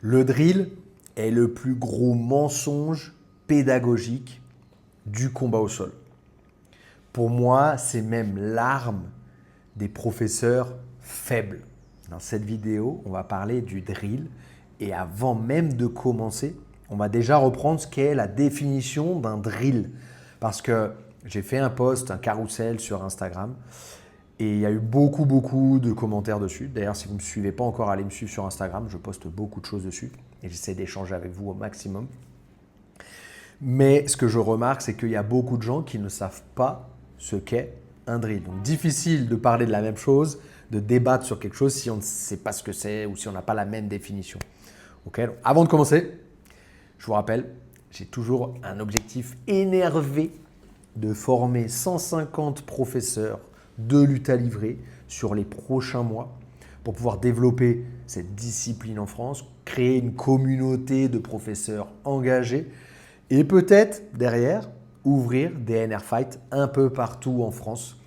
Le drill est le plus gros mensonge pédagogique du combat au sol. Pour moi, c'est même l'arme des professeurs faibles. Dans cette vidéo, on va parler du drill et avant même de commencer, on va déjà reprendre ce qu'est la définition d'un drill. Parce que j'ai fait un post, un carrousel sur Instagram et il y a eu beaucoup de commentaires dessus. D'ailleurs, si vous ne me suivez pas encore, allez me suivre sur Instagram, je poste beaucoup de choses dessus et j'essaie d'échanger avec vous au maximum. Mais ce que je remarque, c'est qu'il y a beaucoup de gens qui ne savent pas ce qu'est un drill. Donc difficile de parler de la même chose, de débattre sur quelque chose si on ne sait pas ce que c'est ou si on n'a pas la même définition. Okay, donc, avant de commencer, je vous rappelle, j'ai toujours un objectif énervé de former 150 professeurs de lutte à livrer sur les prochains mois pour pouvoir développer cette discipline en France, créer une communauté de professeurs engagés et peut-être derrière ouvrir des NR Fight un peu partout en France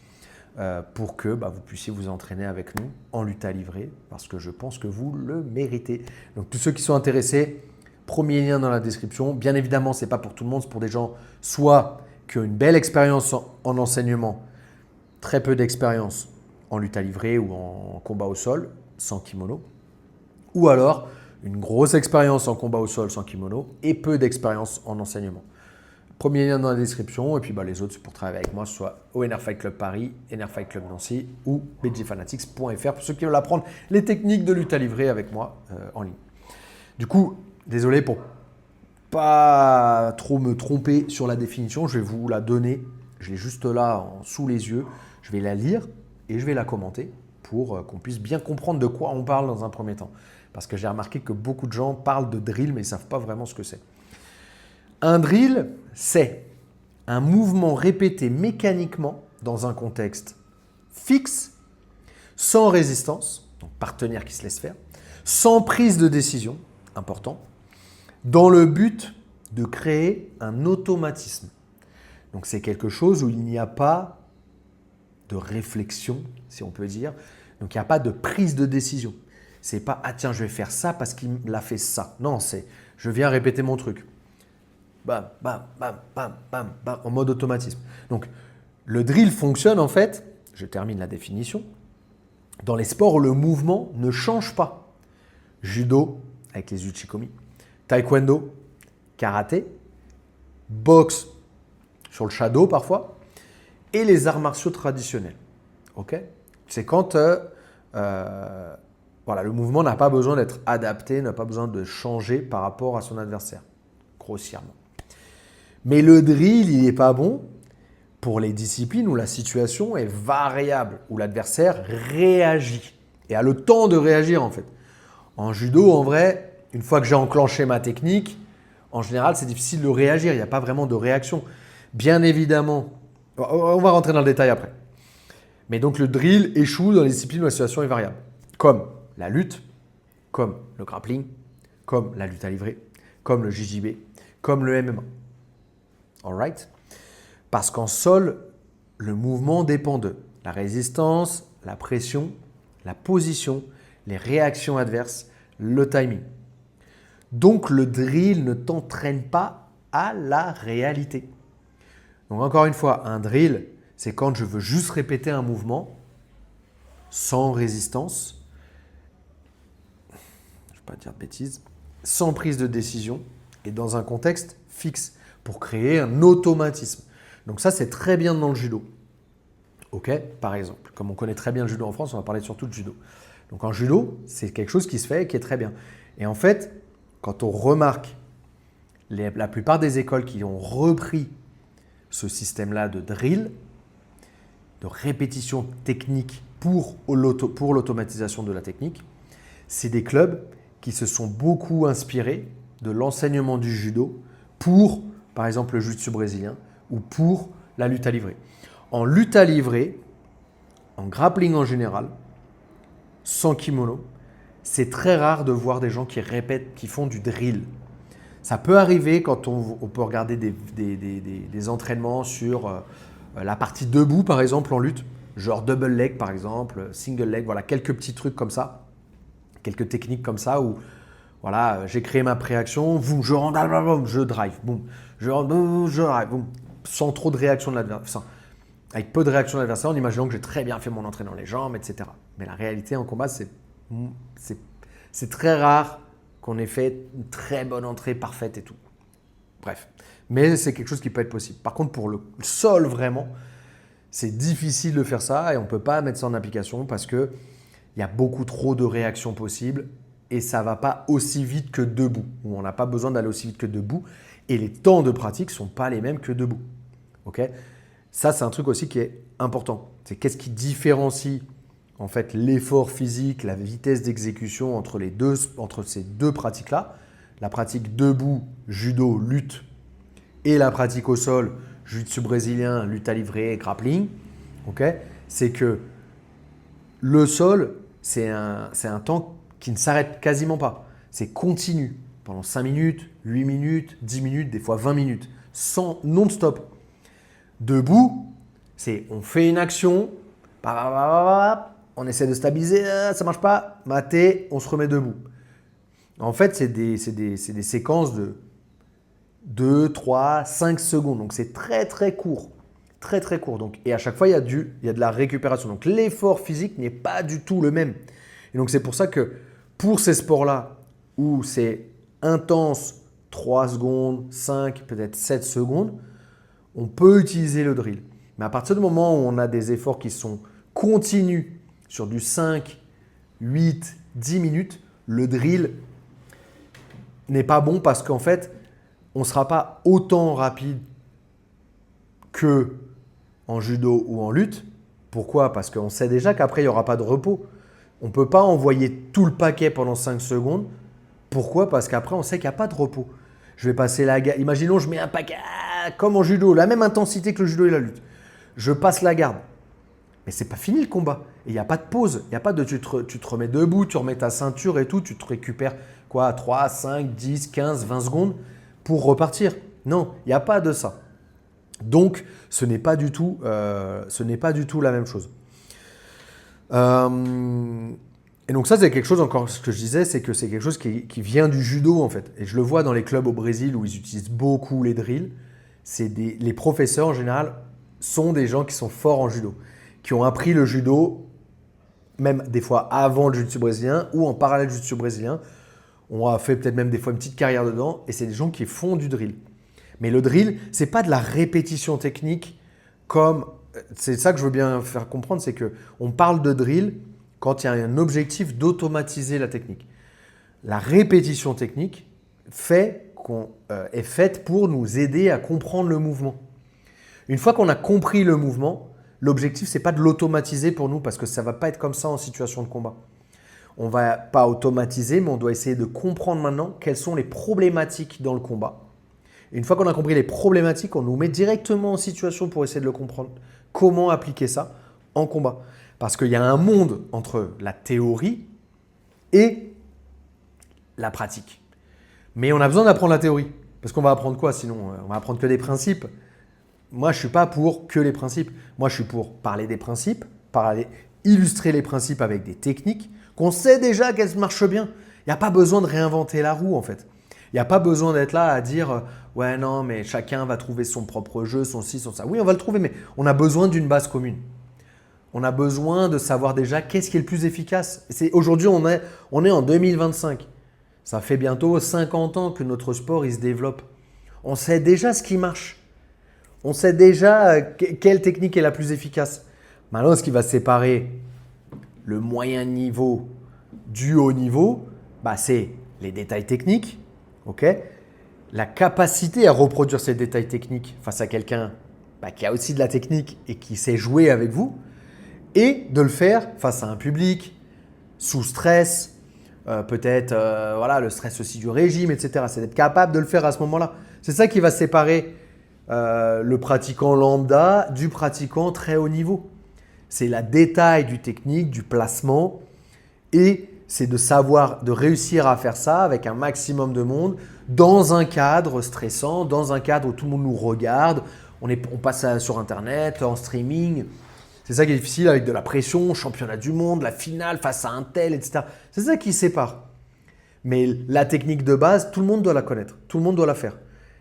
pour que vous puissiez vous entraîner avec nous en lutte à livrer parce que je pense que vous le méritez. Donc tous ceux qui sont intéressés, premier lien dans la description. Bien évidemment, ce n'est pas pour tout le monde, c'est pour des gens soit qui ont une belle expérience en enseignement, très peu d'expérience en lutte à livrer ou en combat au sol sans kimono, ou alors une grosse expérience en combat au sol sans kimono et peu d'expérience en enseignement. Premier lien dans la description et puis les autres c'est pour travailler avec moi, soit au NR Fight Club Paris, NR Fight Club Nancy ou bgfanatics.fr pour ceux qui veulent apprendre les techniques de lutte à livrer avec moi en ligne. Du coup, désolé pour pas trop me tromper sur la définition, je vais vous la donner, je l'ai juste là sous les yeux, je vais la lire et je vais la commenter pour qu'on puisse bien comprendre de quoi on parle dans un premier temps. Parce que j'ai remarqué que beaucoup de gens parlent de drill mais ils ne savent pas vraiment ce que c'est. Un drill, c'est un mouvement répété mécaniquement dans un contexte fixe, sans résistance, donc partenaire qui se laisse faire, sans prise de décision, important, dans le but de créer un automatisme. Donc c'est quelque chose où il n'y a pas de réflexion, si on peut dire. Donc il n'y a pas de prise de décision. C'est pas « ah tiens, je vais faire ça parce qu'il a fait ça ». Non, c'est « je viens répéter mon truc ». Bam, bam, bam, bam, bam, bam, en mode automatisme. Donc le drill fonctionne en fait, je termine la définition, dans les sports où le mouvement ne change pas. Judo avec les uchikomi, taekwondo, karaté, boxe sur le shadow parfois, et les arts martiaux traditionnels. Okay, c'est quand le mouvement n'a pas besoin d'être adapté, n'a pas besoin de changer par rapport à son adversaire, grossièrement. Mais le drill, il n'est pas bon pour les disciplines où la situation est variable, où l'adversaire réagit et a le temps de réagir en fait. En judo, en vrai, une fois que j'ai enclenché ma technique, en général, c'est difficile de réagir. Il n'y a pas vraiment de réaction. Bien évidemment, on va rentrer dans le détail après. Mais donc le drill échoue dans les disciplines où la situation est variable, comme la lutte, comme le grappling, comme la lutte à livrer, comme le JJB, comme le MMA. Alright? Parce qu'en sol, le mouvement dépend de la résistance, la pression, la position, les réactions adverses, le timing. Donc le drill ne t'entraîne pas à la réalité. Donc encore une fois, un drill, c'est quand je veux juste répéter un mouvement sans résistance, je ne vais pas dire de bêtises, sans prise de décision et dans un contexte fixe pour créer un automatisme. Donc ça, c'est très bien dans le judo. Ok, par exemple, comme on connaît très bien le judo en France, on va parler surtout de judo. Donc en judo, c'est quelque chose qui se fait et qui est très bien. Et en fait, quand on remarque la plupart des écoles qui ont repris ce système-là de drill, de répétition technique pour l'automatisation de la technique, c'est des clubs qui se sont beaucoup inspirés de l'enseignement du judo pour, par exemple, le jiu-jitsu brésilien ou pour la lutte à livrer. En lutte à livrer, en grappling en général, sans kimono, c'est très rare de voir des gens qui répètent, qui font du drill. Ça peut arriver quand on peut regarder des entraînements sur la partie debout, par exemple, en lutte, genre double leg, par exemple, single leg, voilà, quelques petits trucs comme ça, quelques techniques comme ça où Voilà, j'ai créé ma préaction, boum, je rentre, blablabla, je drive, boum, je rentre, boum, je drive, boum, sans trop de réaction de l'adversaire. Avec peu de réaction de l'adversaire, en imaginant que j'ai très bien fait mon entrée dans les jambes, etc. Mais la réalité en combat, c'est très rare qu'on ait fait une très bonne entrée parfaite et tout. Bref, mais c'est quelque chose qui peut être possible. Par contre, pour le sol, vraiment, c'est difficile de faire ça et on ne peut pas mettre ça en application parce qu'il y a beaucoup trop de réactions possibles et ça ne va pas aussi vite que debout. Ou on n'a pas besoin d'aller aussi vite que debout et les temps de pratique ne sont pas les mêmes que debout. Okay, ça, c'est un truc aussi qui est important. C'est qu'est-ce qui différencie en fait l'effort physique, la vitesse d'exécution entre ces deux pratiques-là. La pratique debout, judo, lutte, et la pratique au sol, jiu-jitsu brésilien, lutte à livrer, grappling. Okay, c'est que le sol, c'est un temps qui ne s'arrête quasiment pas. C'est continu pendant 5 minutes, 8 minutes, 10 minutes, des fois 20 minutes, non-stop. Debout, c'est on fait une action, on essaie de stabiliser, ça ne marche pas, maté, on se remet debout. En fait, c'est des séquences de 2, 3, 5 secondes. Donc, c'est très, très court. Très, très court. Donc, et à chaque fois, il y a de la récupération. Donc, l'effort physique n'est pas du tout le même. Et donc, c'est pour ça que pour ces sports-là, où c'est intense, 3 secondes, 5, peut-être 7 secondes, on peut utiliser le drill. Mais à partir du moment où on a des efforts qui sont continus sur du 5, 8, 10 minutes, le drill n'est pas bon parce qu'en fait, on ne sera pas autant rapide qu'en judo ou en lutte. Pourquoi? Parce qu'on sait déjà qu'après, il n'y aura pas de repos. On ne peut pas envoyer tout le paquet pendant 5 secondes. Pourquoi? Parce qu'après, on sait qu'il n'y a pas de repos. Je vais passer la garde. Imaginons, je mets un paquet comme en judo, la même intensité que le judo et la lutte. Je passe la garde. Mais c'est pas fini le combat. Et il n'y a pas de pause. Il n'y a pas de tu te remets debout, tu remets ta ceinture et tout, tu te récupères quoi, 3, 5, 10, 15, 20 secondes pour repartir. Non, il n'y a pas de ça. Donc, ce n'est pas du tout la même chose. Et donc ça, c'est quelque chose, encore ce que je disais, c'est que c'est quelque chose qui vient du judo en fait. Et je le vois dans les clubs au Brésil où ils utilisent beaucoup les drills. Les professeurs en général sont des gens qui sont forts en judo, qui ont appris le judo, même des fois avant le jiu-jitsu brésilien ou en parallèle du jiu-jitsu brésilien. On a fait peut-être même des fois une petite carrière dedans et c'est des gens qui font du drill. Mais le drill, ce n'est pas de la répétition technique comme… C'est ça que je veux bien faire comprendre, c'est qu'on parle de drill quand il y a un objectif d'automatiser la technique. La répétition technique est faite pour nous aider à comprendre le mouvement. Une fois qu'on a compris le mouvement, l'objectif, ce n'est pas de l'automatiser pour nous parce que ça ne va pas être comme ça en situation de combat. On ne va pas automatiser, mais on doit essayer de comprendre maintenant quelles sont les problématiques dans le combat. Et une fois qu'on a compris les problématiques, on nous met directement en situation pour essayer de le comprendre. Comment appliquer ça en combat? Parce qu'il y a un monde entre la théorie et la pratique. Mais on a besoin d'apprendre la théorie. Parce qu'on va apprendre quoi sinon? On va apprendre que des principes. Moi, je ne suis pas pour que les principes. Moi, je suis pour parler des principes, illustrer les principes avec des techniques qu'on sait déjà qu'elles marchent bien. Il n'y a pas besoin de réinventer la roue en fait. Il n'y a pas besoin d'être là à dire « ouais, non, mais chacun va trouver son propre jeu, son ci, son ça ». Oui, on va le trouver, mais on a besoin d'une base commune. On a besoin de savoir déjà qu'est-ce qui est le plus efficace. Aujourd'hui, on est en 2025. Ça fait bientôt 50 ans que notre sport il se développe. On sait déjà ce qui marche. On sait déjà quelle technique est la plus efficace. Maintenant, ce qui va séparer le moyen niveau du haut niveau, c'est les détails techniques. Okay, la capacité à reproduire ces détails techniques face à quelqu'un qui a aussi de la technique et qui sait jouer avec vous, et de le faire face à un public, sous stress, peut-être le stress aussi du régime, etc. C'est d'être capable de le faire à ce moment-là. C'est ça qui va séparer le pratiquant lambda du pratiquant très haut niveau. C'est la détail du technique, du placement et c'est de réussir à faire ça avec un maximum de monde dans un cadre stressant, dans un cadre où tout le monde nous regarde, on passe sur Internet, en streaming. C'est ça qui est difficile avec de la pression, championnat du monde, la finale face à un tel, etc. C'est ça qui sépare. Mais la technique de base, tout le monde doit la connaître, tout le monde doit la faire.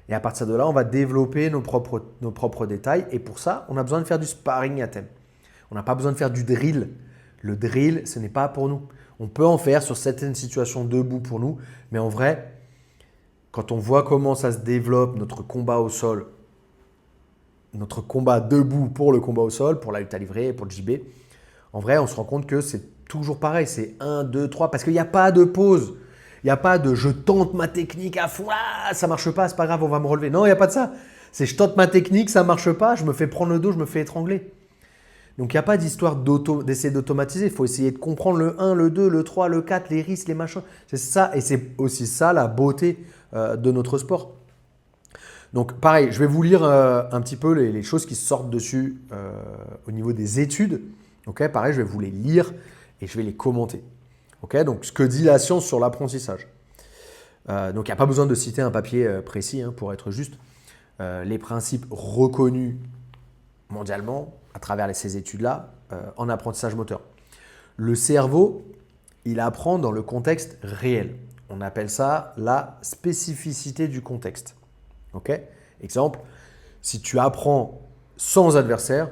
Et à partir de là, on va développer nos propres détails. Et pour ça, on a besoin de faire du sparring à thème. On n'a pas besoin de faire du drill. Le drill, ce n'est pas pour nous. On peut en faire sur certaines situations debout pour nous. Mais en vrai, quand on voit comment ça se développe, notre combat au sol, notre combat debout pour le combat au sol, pour la lutte à livrer, pour le JB, en vrai, on se rend compte que c'est toujours pareil. C'est 1, 2, 3, parce qu'il n'y a pas de pause. Il n'y a pas de je tente ma technique à fond, ah, ça ne marche pas, c'est pas grave, on va me relever. Non, il n'y a pas de ça. C'est je tente ma technique, ça ne marche pas, je me fais prendre le dos, je me fais étrangler. Donc il n'y a pas d'histoire d'essayer d'automatiser. Il faut essayer de comprendre le 1, le 2, le 3, le 4, les risques, les machins. C'est ça, et c'est aussi ça la beauté de notre sport. Donc pareil, je vais vous lire un petit peu les choses qui sortent dessus au niveau des études. Okay, pareil, je vais vous les lire et je vais les commenter. Okay, donc ce que dit la science sur l'apprentissage. Donc il n'y a pas besoin de citer un papier précis pour être juste. Les principes reconnus mondialement à travers ces études-là en apprentissage moteur. Le cerveau, il apprend dans le contexte réel. On appelle ça la spécificité du contexte. Okay, exemple, si tu apprends sans adversaire,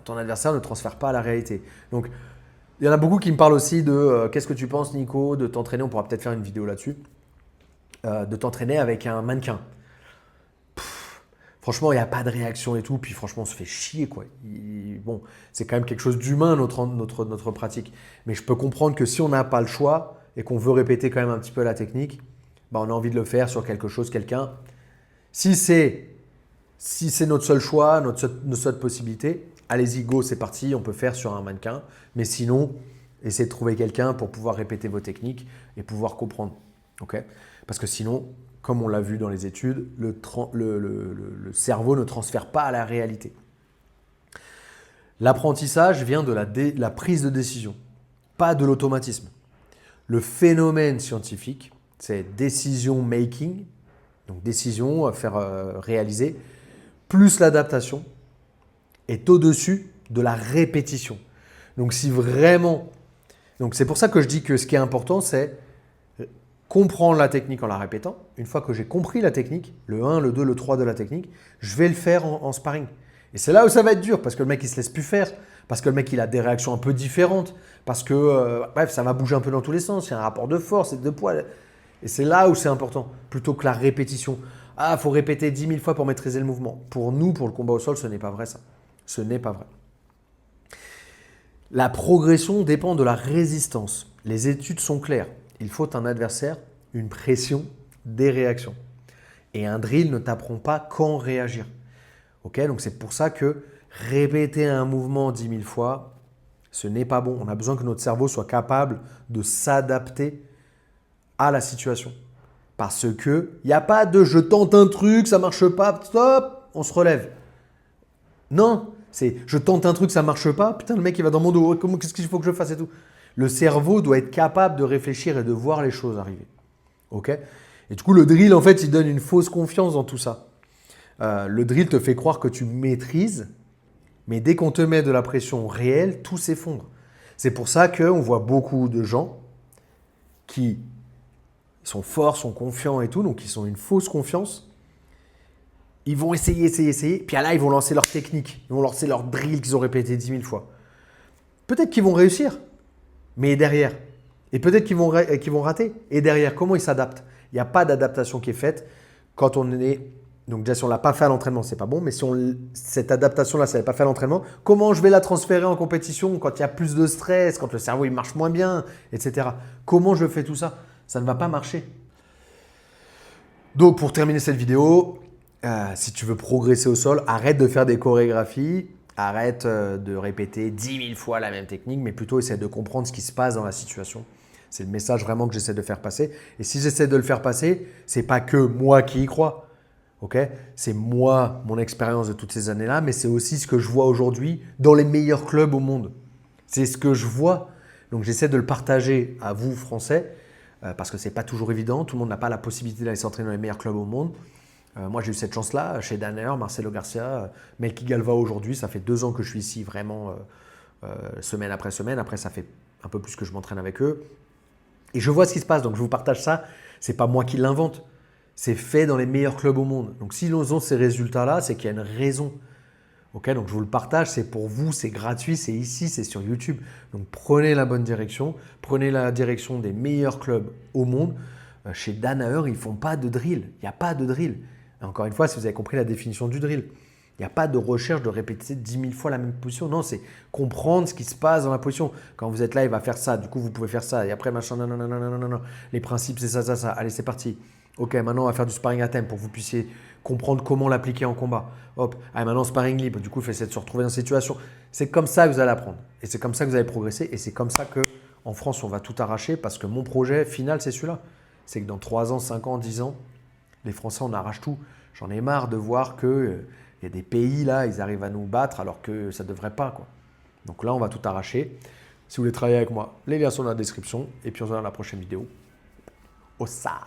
ton adversaire ne transfère pas à la réalité. Donc, il y en a beaucoup qui me parlent aussi de qu'est-ce que tu penses, Nico, de t'entraîner, on pourra peut-être faire une vidéo là-dessus, de t'entraîner avec un mannequin. Franchement, il n'y a pas de réaction et tout, puis franchement, on se fait chier, quoi. Bon, c'est quand même quelque chose d'humain, notre pratique. Mais je peux comprendre que si on n'a pas le choix et qu'on veut répéter quand même un petit peu la technique, bah, on a envie de le faire sur quelque chose, quelqu'un. Si c'est notre seul choix, notre seule possibilité, allez-y, go, c'est parti, on peut faire sur un mannequin. Mais sinon, essayez de trouver quelqu'un pour pouvoir répéter vos techniques et pouvoir comprendre. Okay, parce que sinon, comme on l'a vu dans les études, le cerveau ne transfère pas à la réalité. L'apprentissage vient de la prise de décision, pas de l'automatisme. Le phénomène scientifique, c'est decision making, donc décision à faire réaliser, plus l'adaptation est au-dessus de la répétition. Donc si vraiment, donc c'est pour ça que je dis que ce qui est important, c'est comprendre la technique en la répétant. Une fois que j'ai compris la technique, le 1, le 2, le 3 de la technique, je vais le faire en sparring. Et c'est là où ça va être dur, parce que le mec, il ne se laisse plus faire, parce que le mec, il a des réactions un peu différentes, parce que, bref, ça va bouger un peu dans tous les sens, il y a un rapport de force et de poids. Et c'est là où c'est important, plutôt que la répétition. Ah, il faut répéter 10 000 fois pour maîtriser le mouvement. Pour nous, pour le combat au sol, ce n'est pas vrai ça. Ce n'est pas vrai. La progression dépend de la résistance. Les études sont claires. Il faut un adversaire, une pression, des réactions. Et un drill ne t'apprend pas quand réagir. Okay, donc c'est pour ça que répéter un mouvement 10 000 fois, ce n'est pas bon. On a besoin que notre cerveau soit capable de s'adapter à la situation. Parce que il n'y a pas de je tente un truc, ça ne marche pas, stop, on se relève. Non, c'est je tente un truc, ça ne marche pas, putain le mec il va dans mon dos, qu'est-ce qu'il faut que je fasse et tout. Le cerveau doit être capable de réfléchir et de voir les choses arriver. Okay, et du coup le drill en fait il donne une fausse confiance dans tout ça. Le drill te fait croire que tu maîtrises, mais dès qu'on te met de la pression réelle, tout s'effondre. C'est pour ça qu'on voit beaucoup de gens qui sont forts, sont confiants et tout, donc ils ont une fausse confiance. Ils vont essayer, puis là, ils vont lancer leur technique, ils vont lancer leur drill qu'ils ont répété 10 000 fois. Peut-être qu'ils vont réussir, mais derrière. Et peut-être qu'ils vont rater, et derrière, comment ils s'adaptent? Il n'y a pas d'adaptation qui est faite quand on est... Donc déjà, si on ne l'a pas fait à l'entraînement, c'est pas bon, mais si cette adaptation-là, ça n'est pas fait à l'entraînement, comment je vais la transférer en compétition quand il y a plus de stress, quand le cerveau il marche moins bien, etc. Comment je fais tout ça? Ça ne va pas marcher. Donc pour terminer cette vidéo, si tu veux progresser au sol, arrête de faire des chorégraphies, arrête de répéter 10 000 fois la même technique, mais plutôt essaie de comprendre ce qui se passe dans la situation. C'est le message vraiment que j'essaie de faire passer. Et si j'essaie de le faire passer, ce n'est pas que moi qui y crois. Okay, c'est moi, mon expérience de toutes ces années-là, mais c'est aussi ce que je vois aujourd'hui dans les meilleurs clubs au monde. C'est ce que je vois. Donc j'essaie de le partager à vous, Français, parce que ce n'est pas toujours évident. Tout le monde n'a pas la possibilité d'aller s'entraîner dans les meilleurs clubs au monde. Moi, j'ai eu cette chance-là chez Danner, Marcelo Garcia, Melky Galva aujourd'hui. Ça fait 2 ans que je suis ici vraiment semaine après semaine. Après, ça fait un peu plus que je m'entraîne avec eux. Et je vois ce qui se passe, donc je vous partage ça. C'est pas moi qui l'invente. C'est fait dans les meilleurs clubs au monde. Donc s'ils ont ces résultats-là, c'est qu'il y a une raison. Ok, donc je vous le partage, c'est pour vous, c'est gratuit, c'est ici, c'est sur YouTube. Donc prenez la bonne direction, prenez la direction des meilleurs clubs au monde. Chez Danaher, ils ne font pas de drill. Il n'y a pas de drill. Et encore une fois, si vous avez compris la définition du drill, il n'y a pas de recherche de répéter 10 000 fois la même position. Non, c'est comprendre ce qui se passe dans la position. Quand vous êtes là, il va faire ça. Du coup, vous pouvez faire ça. Et après, machin, non, non, non, non, non, non, non. Les principes, c'est ça, ça, ça. Allez, c'est parti. Ok, maintenant, on va faire du sparring à thème pour que vous puissiez comprendre comment l'appliquer en combat. Hop, allez, maintenant, sparring libre. Du coup, il faut essayer de se retrouver dans cette situation. C'est comme ça que vous allez apprendre. Et c'est comme ça que vous allez progresser. Et c'est comme ça qu'en France, on va tout arracher parce que mon projet final, c'est celui-là. C'est que dans 3 ans, 5 ans, 10 ans, les Français, on arrache tout. J'en ai marre de voir que il y a des pays là, ils arrivent à nous battre alors que ça ne devrait pas, quoi. Donc là, on va tout arracher. Si vous voulez travailler avec moi, les liens sont dans la description. Et puis on se voit dans la prochaine vidéo. Au ça.